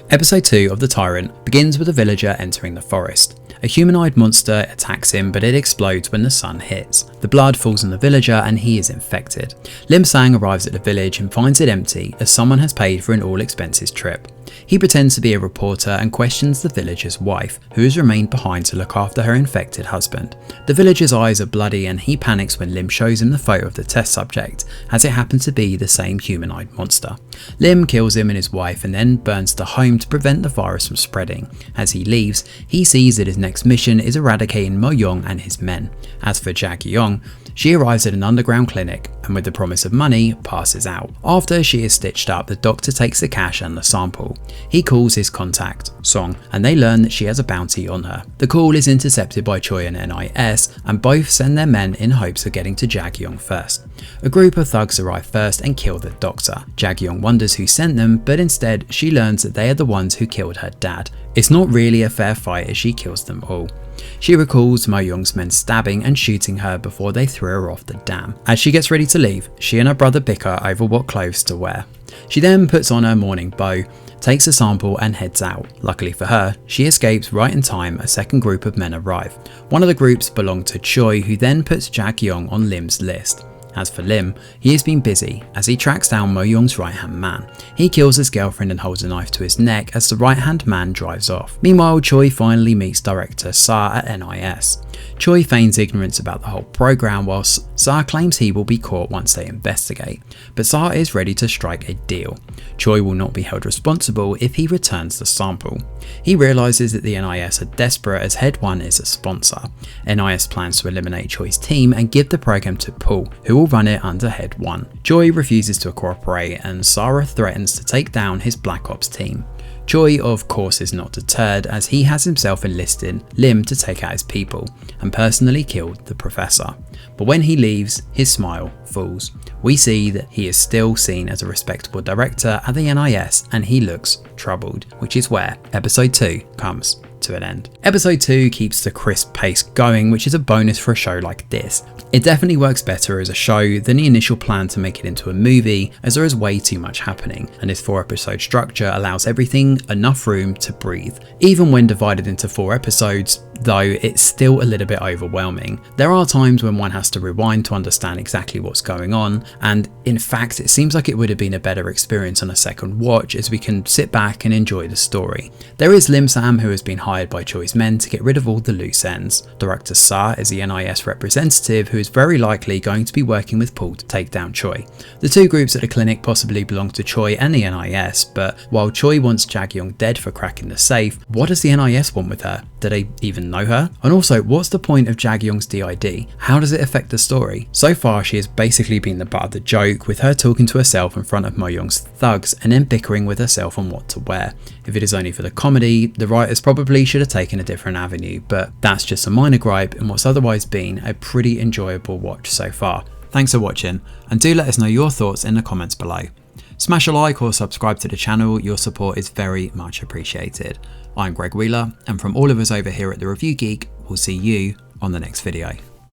Episode 2 of The Tyrant begins with a villager entering the forest. A humanoid monster attacks him, but it explodes when the sun hits. The blood falls on the villager and he is infected. Lim Sang arrives at the village and finds it empty as someone has paid for an all expenses trip. He pretends to be a reporter and questions the villager's wife, who has remained behind to look after her infected husband. The villager's eyes are bloody and he panics when Lim shows him the photo of the test subject, as it happens to be the same humanoid monster. Lim kills him and his wife and then burns the home to prevent the virus from spreading. As he leaves, he sees that his next mission is eradicating Mo Yong and his men. As for Jack Yong, she arrives at an underground clinic and with the promise of money, passes out. After she is stitched up, the doctor takes the cash and the sample. He calls his contact, Song, and they learn that she has a bounty on her. The call is intercepted by Choi and NIS, and both send their men in hopes of getting to Jag Yong first. A group of thugs arrive first and kill the doctor. Jag Yong wonders who sent them, but instead she learns that they are the ones who killed her dad. It's not really a fair fight as she kills them all. She recalls Mo Young's men stabbing and shooting her before they threw her off the dam. As she gets ready to leave, she and her brother bicker over what clothes to wear. She then puts on her mourning bow, takes a sample and heads out. Luckily for her, she escapes right in time. A second group of men arrive. One of the groups belonged to Choi, who then puts Jak Yong on Lim's list. As for Lim, he has been busy as he tracks down Mo Young's right hand man. He kills his girlfriend and holds a knife to his neck as the right hand man drives off. Meanwhile, Choi finally meets director Sa at NIS. Choi feigns ignorance about the whole program whilst Sa claims he will be caught once they investigate, but Sa is ready to strike a deal. Choi will not be held responsible if he returns the sample. He realises that the NIS are desperate as Head 1 is a sponsor. NIS plans to eliminate Choi's team and give the program to Paul, who will run it under Head 1. Choi refuses to cooperate and Sarah threatens to take down his Black Ops team. Choi of course is not deterred as he has himself enlisted Lim to take out his people and personally killed the professor. But when he leaves, his smile falls. We see that he is still seen as a respectable director at the NIS and he looks troubled, which is where episode 2 comes to an end. Episode 2 keeps the crisp pace going, which is a bonus for a show like this. It definitely works better as a show than the initial plan to make it into a movie, as there is way too much happening, and this 4-episode structure allows everything enough room to breathe. Even when divided into 4 episodes, though, it's still a little bit overwhelming. There are times when one has to rewind to understand exactly what's going on, and in fact it seems like it would have been a better experience on a second watch as we can sit back and enjoy the story. There is Lim Sam, who has been hired by Choi's men to get rid of all the loose ends. Director Sa is the NIS representative who is very likely going to be working with Paul to take down Choi. The two groups at the clinic possibly belong to Choi and the NIS, but while Choi wants Jag Yong dead for cracking the safe, what does the NIS want with her? Do they even know her? And also, what's the point of Jag Yong's DID? How does it affect the story? So far, she has basically been the butt of the joke, with her talking to herself in front of Mo Young's thugs and then bickering with herself on what to wear. If it is only for the comedy, the writers probably should have taken a different avenue, but that's just a minor gripe in what's otherwise been a pretty enjoyable watch so far. Thanks for watching, and do let us know your thoughts in the comments below. Smash a like or subscribe to the channel, your support is very much appreciated. I'm Greg Wheeler, and from all of us over here at The Review Geek, we'll see you on the next video.